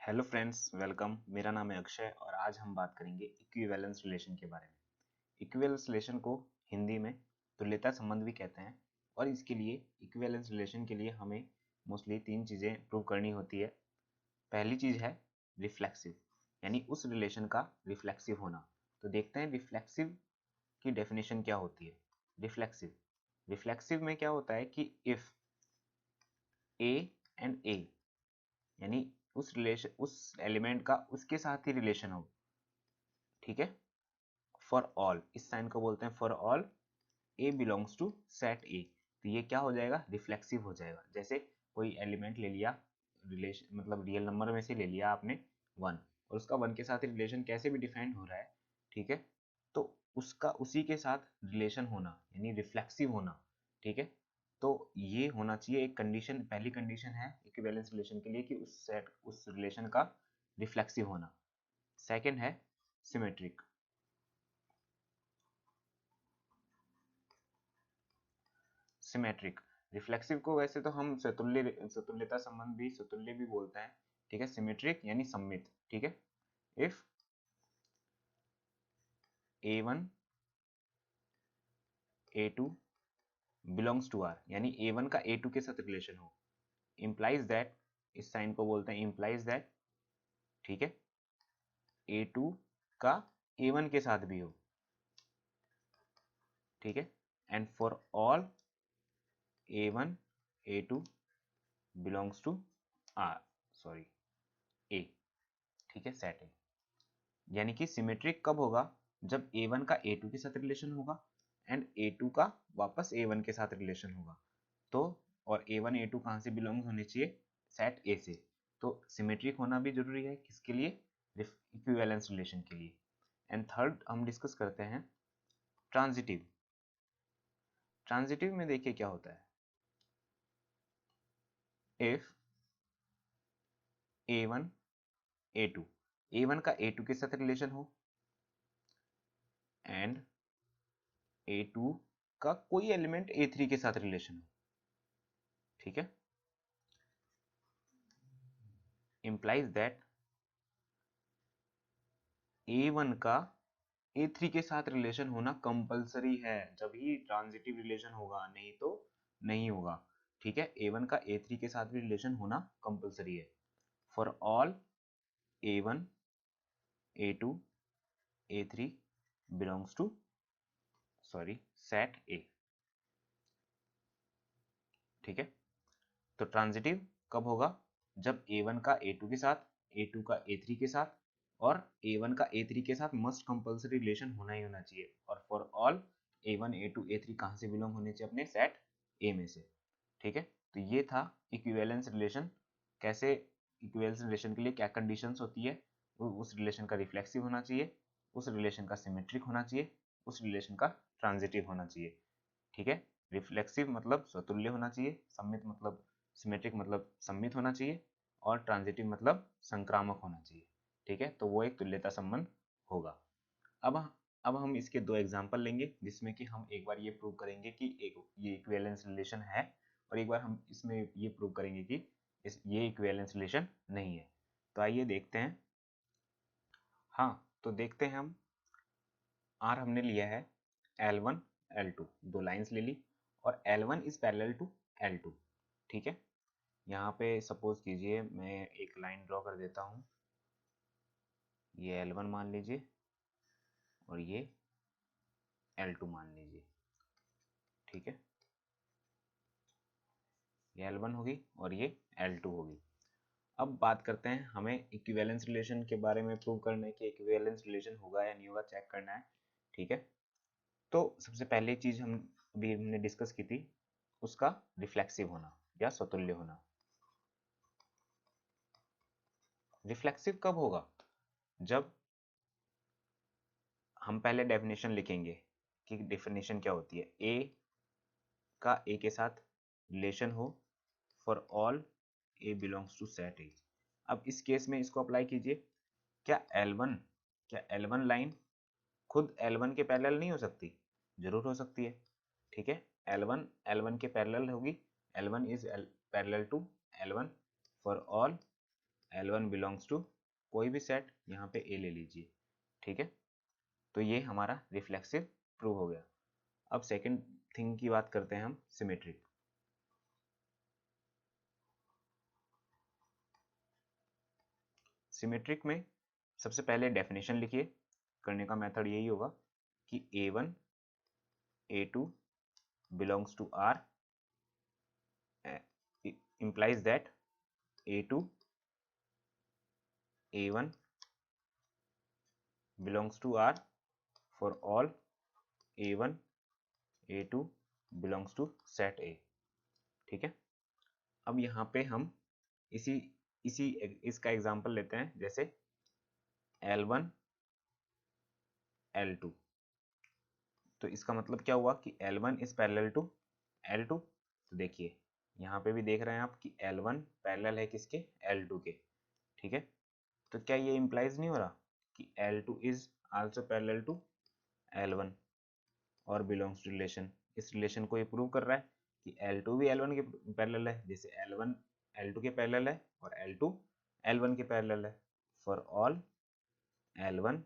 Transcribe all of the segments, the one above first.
Hello friends, welcome. मेरा नाम है अक्षय और आज हम बात करेंगे इक्विवेलेंस रिलेशन के बारे में। इक्विवेलेंस रिलेशन को हिंदी में तुल्यता संबंध भी कहते हैं और इसके लिए इक्विवेलेंस रिलेशन के लिए हमें मोस्टली तीन चीज़ें प्रूव करनी होती है। पहली चीज़ है रिफ्लेक्सिव, यानी उस रिलेशन का रिफ्लेक्सिव होना। तो देखते हैं रिफ्लेक्सिव की डेफिनेशन क्या होती है। रिफ्लेक्सिव रिफ्लेक्सिव में क्या होता है कि इफ ए एंड ए, यानी उस एलिमेंट का उसके साथ ही रिलेशन हो, ठीक है। फॉर ऑल, इस साइन को बोलते हैं for all A belongs to set A. तो ये क्या हो जाएगा, रिफ्लेक्सिव हो जाएगा। जैसे कोई एलिमेंट ले लिया, रिलेशन मतलब रियल नंबर में से ले लिया आपने वन, और उसका वन के साथ रिलेशन कैसे भी डिफाइंड हो रहा है, ठीक है। तो उसका उसी के साथ रिलेशन होना यानी रिफ्लेक्सिव होना, ठीक है। तो ये होना चाहिए एक कंडीशन, पहली कंडीशन है इक्विवेलेंस रिलेशन के लिए कि उस रिलेशन का रिफ्लेक्सिव होना। सेकंड है सिमेट्रिक। सिमेट्रिक रिफ्लेक्सिव को वैसे तो हम सतुल्यता संबंध भी, सतुल्य भी बोलते हैं, ठीक है। सिमेट्रिक यानी सममित, ठीक है। If a1 a2 belongs to r, यानी a1 का a2 के साथ रिलेशन हो, implies दैट, इस साइन को बोलते हैं implies दैट, ठीक है, a2 का a1 के साथ भी हो, ठीक है। And for all a1 a2 belongs to r, sorry a, ठीक है, सेट है। यानी कि सिमेट्रिक कब होगा, जब a1 का a2 के साथ रिलेशन होगा एंड a2 का वापस a1 के साथ रिलेशन होगा। तो और a1 a2 कहाँ से बिलोंग होने चाहिए, सेट a से। तो सिमेट्रिक होना भी जरूरी है, किसके लिए, इक्विवेलेंस रिलेशन के लिए। एंड थर्ड हम डिस्कस करते हैं ट्रांजिटिव। ट्रांजिटिव में देखिए क्या होता है, इफ a1 a2, a1 का a2 के साथ रिलेशन हो एंड a2 का कोई एलिमेंट a3 के साथ रिलेशन हो, ठीक है, implies that a1 का a3 के साथ रिलेशन होना कंपलसरी है, जब ही ट्रांजिटिव रिलेशन होगा, नहीं तो नहीं होगा, ठीक है। a1 का a3 के साथ भी रिलेशन होना कंपलसरी है। For all a1 a2 a3 belongs to, sorry, set a, ठीक है। तो ट्रांजिटिव कब होगा, जब a1 का a2 के साथ, a2 का a3 के साथ और a1 का a3 के साथ मस्ट कंपलसरी रिलेशन होना ही होना चाहिए। और for all a1 a2 a3 कहाँ से बिलोंग होने चाहिए, अपने सेट a में से, ठीक है। तो ये था इक्विवेलेंस रिलेशन। कैसे इक्विवेलेंस रिलेशन के लिए क्या कंडीशंस होती है, उस रिलेशन का रिफ्लेक्सिव होना चाहिए, उस रिलेशन का सिमेट्रिक होना चाहिए, उस रिलेशन का ट्रांजिटिव होना चाहिए, ठीक है। रिफ्लेक्सिव मतलब स्वतुल्य होना चाहिए, सम्मित मतलब, सिमेट्रिक मतलब सम्मित होना चाहिए, और ट्रांजिटिव मतलब संक्रामक होना चाहिए, ठीक है। तो वो एक तुल्यता संबंध होगा। अब अब हम इसके दो एग्जांपल लेंगे, जिसमें कि हम एक बार ये प्रूव करेंगे कि एक ये इक्विवेलेंस रिलेशन है, और एक बार हम इसमें ये प्रूव करेंगे कि ये इक्विवेलेंस रिलेशन नहीं है। तो आइए देखते हैं। हाँ, तो देखते हैं हम। आर हमने लिया है L1 L2, दो लाइंस ले ली, और L1 is parallel to L2, ठीक है। यहाँ पे सपोज कीजिए मैं एक लाइन ड्रॉ कर देता हूँ, ये L1 मान लीजिए और ये L2 मान लीजिए, ठीक है। ये L1 होगी और ये L2 होगी। अब बात करते हैं, हमें इक्विवेलेंस रिलेशन के बारे में प्रूव करना है कि इक्विवेलेंस रिलेशन होगा या नहीं होगा, चेक करना है, ठीक है। तो सबसे पहले चीज हम अभी हमने डिस्कस की थी, उसका रिफ्लेक्सिव होना या स्वतुल्य होना। रिफ्लेक्सिव कब होगा, जब हम पहले डेफिनेशन लिखेंगे कि डेफिनेशन क्या होती है, ए का ए के साथ रिलेशन हो for all A belongs to set A. अब इस केस में इसको अप्लाई कीजिए। क्या L1, क्या L1 लाइन खुद L1 के पैरेलल नहीं हो सकती, जरूर हो सकती है, ठीक है। L1 L1 के पैरेलल होगी, L1 is parallel to L1 for all L1 belongs to कोई भी सेट, यहाँ पे A ले लीजिए, ठीक है। तो ये हमारा रिफ्लेक्सिव प्रूव हो गया। अब सेकंड थिंग की बात करते हैं हम, सिमेट्रिक। सिमेट्रिक में सबसे पहले डेफिनेशन लिखिए। करने का मेथड यही होगा कि A1 A2 belongs to R implies that A2 A1 belongs to R for all A1 A2 belongs to set A, ठीक है। अब यहाँ पे हम इसी इसी इसका एग्जांपल लेते हैं, जैसे L1 L2। तो इसका मतलब क्या हुआ कि L1 is parallel to L2। तो देखिए यहाँ पे भी देख रहे हैं आप कि L1 पैरेलल है किसके, L2 के, ठीक है। तो क्या ये इम्प्लाइज नहीं हो रहा कि L2 is also parallel to L1 और बिलोंग्स टू रिलेशन। इस रिलेशन को ये प्रूव कर रहा है कि L2 भी L1 के पैरेलल है, जैसे L1 L2 के पैरेलल है और L2 L1 के पैरेलल है। For all L1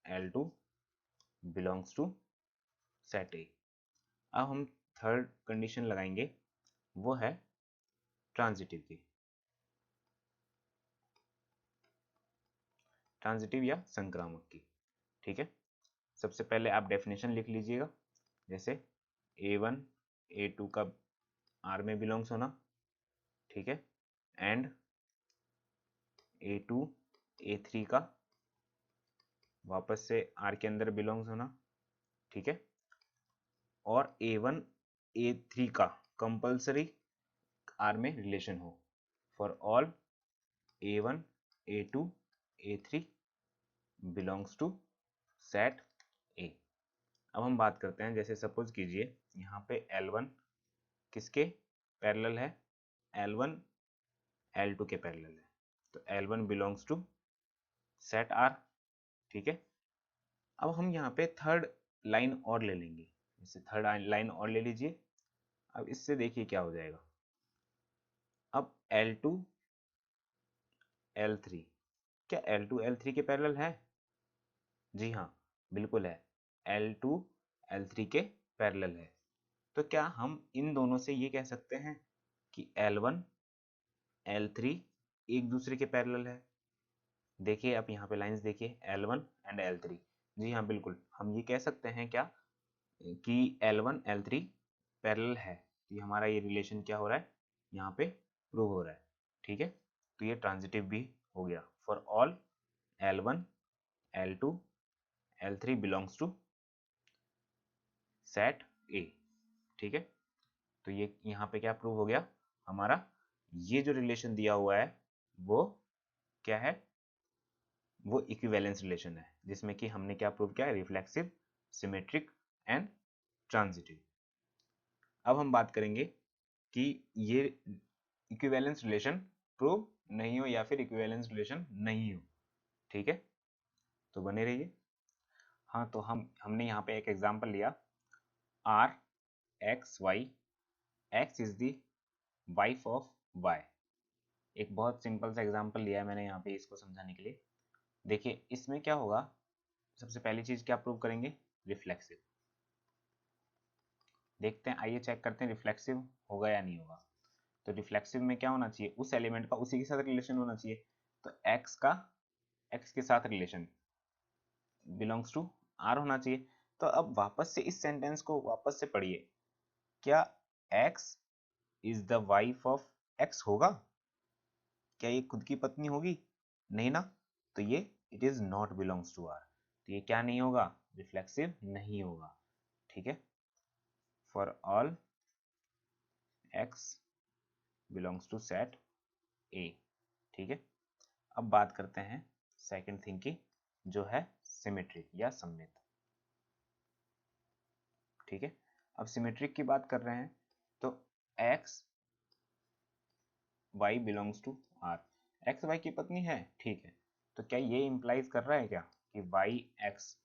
L2 belongs to set A. अब हम थर्ड कंडीशन लगाएंगे, वो है ट्रांजिटिव की, ट्रांजिटिव या संक्रामक की, ठीक है। सबसे पहले आप डेफिनेशन लिख लीजिएगा, जैसे A1 A2 का R में बिलोंग्स होना, ठीक है, एंड A2 A3 का वापस से R के अंदर बिलोंग्स होना, ठीक है, और A1 A3 का कंपल्सरी R में रिलेशन हो for all A1 A2 A3 belongs to set A। अब हम बात करते हैं, जैसे सपोज कीजिए यहाँ पे L1 किसके पैरेलल है, L1 L2 के पैरेलल है, तो L1 belongs to set R, ठीक है। अब हम यहाँ पे थर्ड लाइन और ले लेंगे, जैसे थर्ड लाइन और ले लीजिए। अब इससे देखिए क्या हो जाएगा। अब L2 L3, क्या L2 L3 के पैरेलल है? जी हाँ, बिल्कुल है, L2 L3 के पैरेलल है। तो क्या हम इन दोनों से ये कह सकते हैं कि L1 L3 एक दूसरे के पैरेलल है? देखिए आप यहाँ पे लाइंस देखिए, L1 एंड L3। जी हाँ, बिल्कुल हम ये कह सकते हैं क्या कि L1 L3 पैरेलल है। तो ये हमारा ये रिलेशन क्या हो रहा है, यहाँ पे प्रूव हो रहा है, ठीक है। तो ये ट्रांजिटिव भी हो गया for all L1 L2 L3 belongs to set A, ठीक है। तो ये यहाँ पे क्या प्रूव हो गया हमारा, ये जो रिलेशन दिया हुआ है वो क्या है, वो इक्विवेलेंस रिलेशन है, जिसमें कि हमने क्या प्रूव किया है, रिफ्लेक्सिव, सिमेट्रिक एंड ट्रांजिटिव। अब हम बात करेंगे कि ये इक्विवेलेंस रिलेशन प्रूव नहीं हो या फिर इक्विवेलेंस रिलेशन नहीं हो, ठीक है। तो बने रहिए। हाँ, तो हमने यहाँ पे एक एग्जांपल लिया, R X Y, X is the wife of Y. एक बहुत सिंपल सा एग्जांपल लिया है मैंने यहाँ पे इसको समझाने के लिए। देखिए इसमें क्या होगा, सबसे पहली चीज क्या प्रूव करेंगे, रिफ्लेक्सिव। देखते हैं, आइए चेक करते हैं रिफ्लेक्सिव होगा या नहीं होगा। तो रिफ्लेक्सिव में क्या होना चाहिए, उस एलिमेंट का उसी के साथ रिलेशन होना चाहिए। तो एक्स का एक्स के साथ रिलेशन बिलोंग्स टू आर होना चाहिए। तो अब वापस से इस सेंटेंस को वापस से पढ़िए, क्या x is the wife of x होगा? क्या ये खुद की पत्नी होगी? नहीं ना। तो ये it is not belongs to R, तो ये क्या नहीं होगा, रिफ्लेक्सिव नहीं होगा, ठीक है। For all X belongs to set A, ठीक है। अब बात करते हैं सेकंड थिंग की, जो है सिमेट्रिक या सममित, ठीक है। अब सिमेट्रिक की बात कर रहे हैं, तो X Y belongs to R, X Y की पत्नी है, ठीक है। तो क्या ये इंप्लाइज कर रहा है क्या कि Y X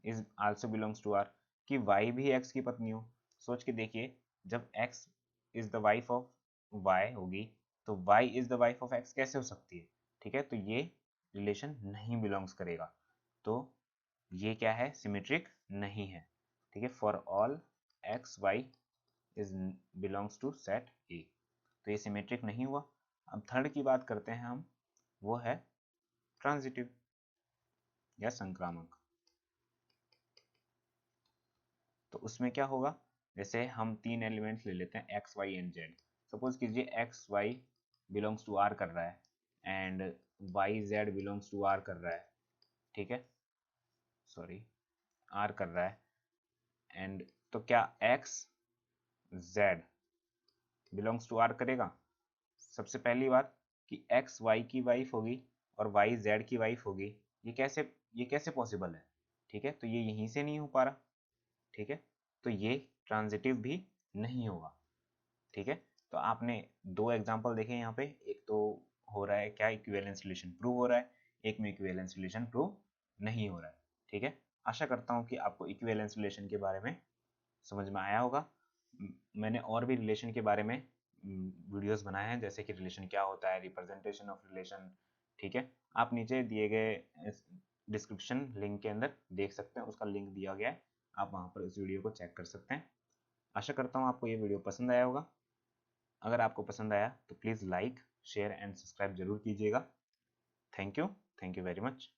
is also belongs to R, कि वाई भी एक्स की पत्नी हो? सोच के देखिए, जब X is the wife of Y होगी तो Y is the wife of X कैसे हो सकती है? ठीक है, तो ये रिलेशन नहीं बिलोंग्स करेगा, तो ये क्या है, सिमेट्रिक नहीं है। ठीक है, for all X Y is belongs to set A, तो ये सिमेट्रिक नहीं हुआ। अब थर्ड की बात करते हैं हम, वो है ट्रांजिटिव या संक्रामक। तो उसमें क्या होगा, जैसे हम तीन एलिमेंट्स ले लेते हैं X Y and Z. Suppose कीजिए X Y belongs to R कर रहा है and Y Z belongs to R कर रहा है, ठीक है, सॉरी आर कर रहा है, एंड तो क्या X Z belongs to R करेगा? सबसे पहली बात कि एक्स वाई की वाइफ होगी और वाई जेड की वाइफ होगी, ये कैसे पॉसिबल है? ठीक है, तो ये यहीं से नहीं हो पा रहा, ठीक है, तो ये ट्रांजिटिव भी नहीं होगा। ठीक है, तो आपने दो एग्जांपल देखे यहाँ पे, एक तो हो रहा है क्या, इक्विवेलेंस रिलेशन प्रूव हो रहा है, एक में इक्विवेलेंस रिलेशन प्रूव नहीं हो रहा है। ठीक है, आशा करता हूँ कि आपको इक्विवेलेंस रिलेशन के बारे में समझ में आया होगा। मैंने और भी रिलेशन के बारे में वीडियोस बनाए हैं, जैसे कि रिलेशन क्या होता है, रिप्रेजेंटेशन ऑफ रिलेशन। ठीक है, आप नीचे दिए गए डिस्क्रिप्शन लिंक के अंदर देख सकते हैं, उसका लिंक दिया गया है, आप वहाँ पर इस वीडियो को चेक कर सकते हैं। आशा करता हूँ आपको ये वीडियो पसंद आया होगा। अगर आपको पसंद आया तो please like share and subscribe जरूर कीजिएगा। Thank you very much.